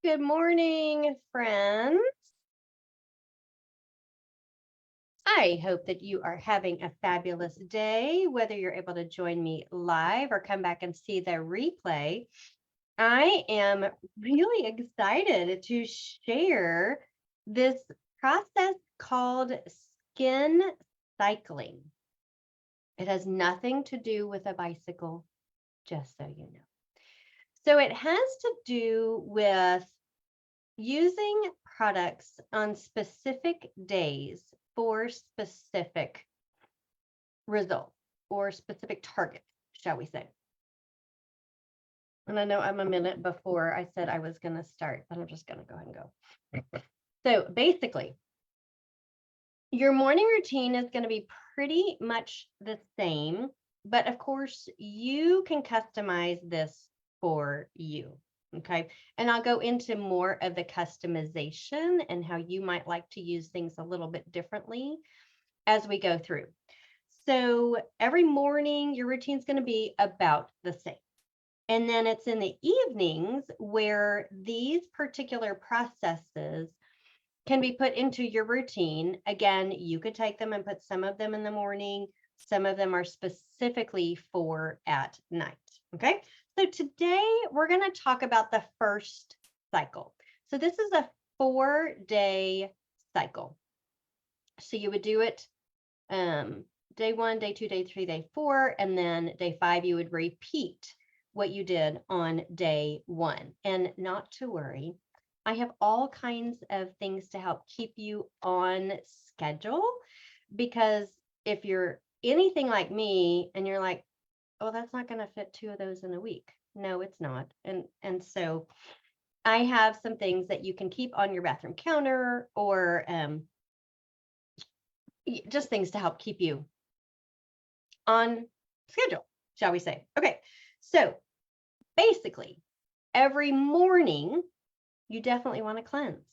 Good morning, friends. I hope that you are having a fabulous day, whether you're able to join me live or come back and see the replay. I am really excited to share this process called skin cycling. It has nothing to do with a bicycle, just so you know. So it has to do with using products on specific days for specific results or specific targets, shall we say. And I know I'm a minute before I said I was going to start, but I'm just going to go ahead and go. So basically, your morning routine is going to be pretty much the same, but of course, you can customize this for you. Okay. And I'll go into more of the customization and how you might like to use things a little bit differently as we go through. So every morning, your routine is going to be about the same. And then it's in the evenings where these particular processes can be put into your routine. Again, you could take them and put some of them in the morning. Some of them are specifically for at night. Okay. So today we're going to talk about the first cycle. So this is a 4-day cycle. So you would do it day 1, day 2, day 3, day 4, and then day 5, you would repeat what you did on day 1. And not to worry, I have all kinds of things to help keep you on schedule, because if you're anything like me and you're like, oh, that's not going to fit 2 of those in a week. No, it's not. And so I have some things that you can keep on your bathroom counter or just things to help keep you on schedule, shall we say. Okay, so basically, every morning, you definitely want to cleanse.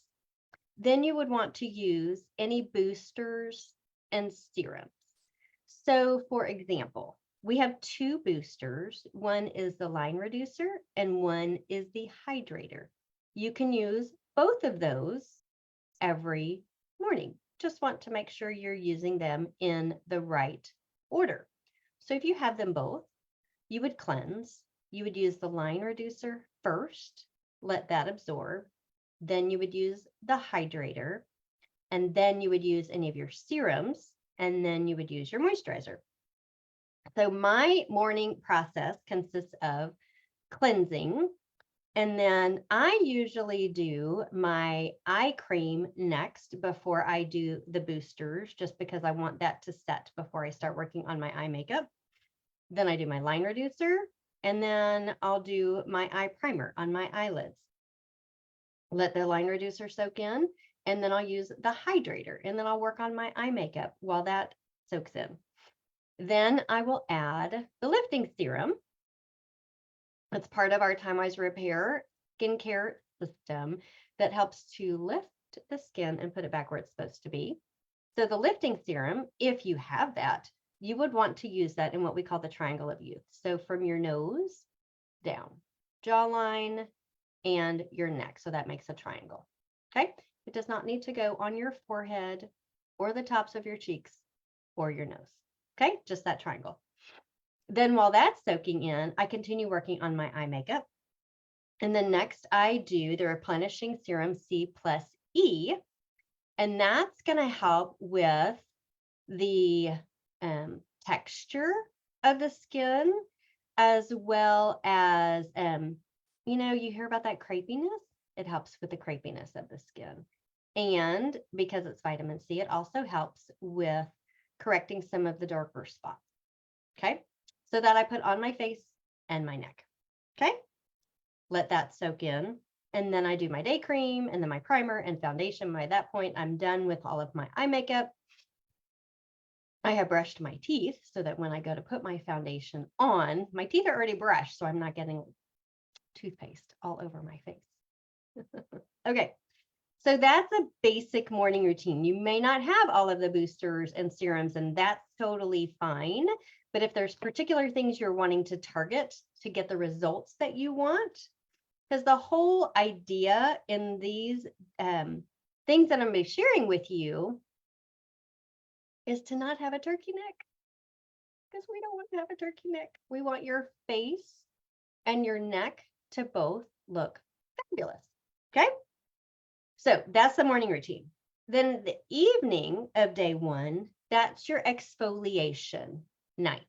Then you would want to use any boosters and serums. So for example, we have 2 boosters. One is the line reducer and one is the hydrator. You can use both of those every morning. Just want to make sure you're using them in the right order. So if you have them both, you would cleanse. You would use the line reducer first, let that absorb. Then you would use the hydrator, and then you would use any of your serums, and then you would use your moisturizer. So my morning process consists of cleansing, and then I usually do my eye cream next before I do the boosters, just because I want that to set before I start working on my eye makeup. Then I do my line reducer, and then I'll do my eye primer on my eyelids. Let the line reducer soak in, and then I'll use the hydrator, and then I'll work on my eye makeup while that soaks in. Then I will add the lifting serum. It's part of our Timewise Repair skincare system that helps to lift the skin and put it back where it's supposed to be. So the lifting serum, if you have that, you would want to use that in what we call the triangle of youth. So from your nose down, jawline, and your neck. So that makes a triangle. Okay. It does not need to go on your forehead or the tops of your cheeks or your nose. Okay. Just that triangle. Then while that's soaking in, I continue working on my eye makeup. And then next I do the replenishing serum C+E. And that's going to help with the texture of the skin, as well as, you hear about that crepiness. It helps with the crepiness of the skin. And because it's vitamin C, it also helps with correcting some of the darker spots. Okay. So that I put on my face and my neck. Okay. Let that soak in. And then I do my day cream and then my primer and foundation. By that point, I'm done with all of my eye makeup. I have brushed my teeth so that when I go to put my foundation on, my teeth are already brushed, so I'm not getting toothpaste all over my face. Okay, so that's a basic morning routine. You may not have all of the boosters and serums, and that's totally fine. But if there's particular things you're wanting to target to get the results that you want, Because the whole idea in these things that I'm going to be sharing with you is to not have a turkey neck, because we don't want to have a turkey neck. We want your face and your neck to both look fabulous. Okay. So that's the morning routine. Then the evening of day one, that's your exfoliation night.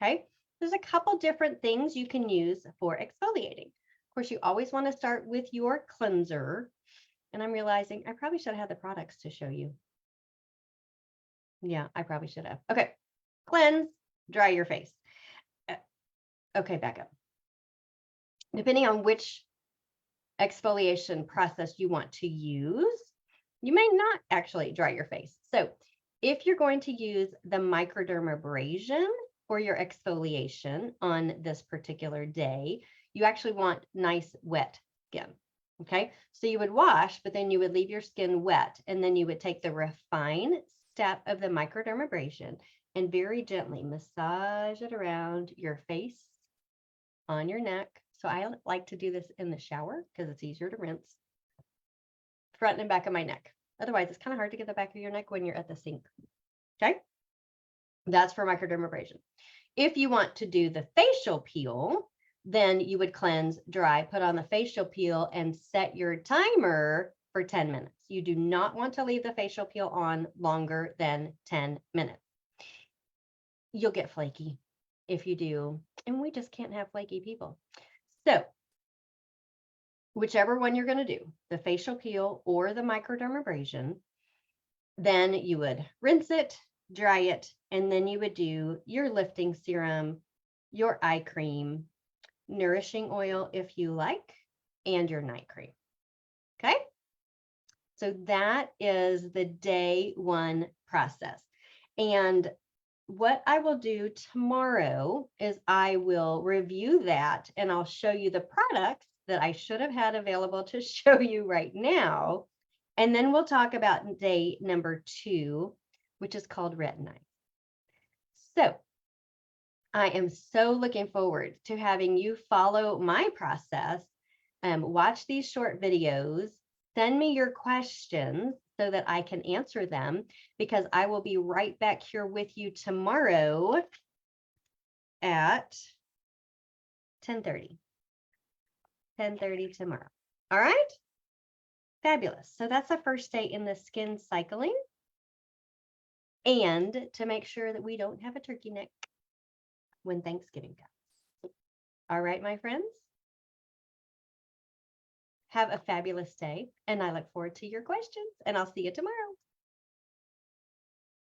Okay. There's a couple different things you can use for exfoliating. Of course, you always want to start with your cleanser. And I'm realizing I probably should have had the products to show you. Yeah, I probably should have. Okay. Cleanse, dry your face. Okay, back up. Depending on which exfoliation process you want to use, you may not actually dry your face. So if you're going to use the microdermabrasion for your exfoliation on this particular day, you actually want nice wet skin. Okay, so you would wash, but then you would leave your skin wet, and then you would take the refine step of the microdermabrasion and very gently massage it around your face, on your neck. So I like to do this in the shower because it's easier to rinse. Front and back of my neck. Otherwise, it's kind of hard to get the back of your neck when you're at the sink. Okay, that's for microdermabrasion. If you want to do the facial peel, then you would cleanse, dry, put on the facial peel, and set your timer for 10 minutes. You do not want to leave the facial peel on longer than 10 minutes. You'll get flaky if you do, and we just can't have flaky people. So whichever one you're going to do, the facial peel or the microdermabrasion, then you would rinse it, dry it, and then you would do your lifting serum, your eye cream, nourishing oil if you like, and your night cream. Okay. So that is the day one process. And what I will do tomorrow is I will review that, and I'll show you the products that I should have had available to show you right now. And then we'll talk about day number 2, which is called retinitis. So I am so looking forward to having you follow my process. Watch these short videos, send me your questions so that I can answer them, because I will be right back here with you tomorrow at 10:30. 10:30 tomorrow. All right? Fabulous. So that's the first day in the skin cycling. And to make sure that we don't have a turkey neck when Thanksgiving comes. All right, my friends? Have a fabulous day, and I look forward to your questions, and I'll see you tomorrow.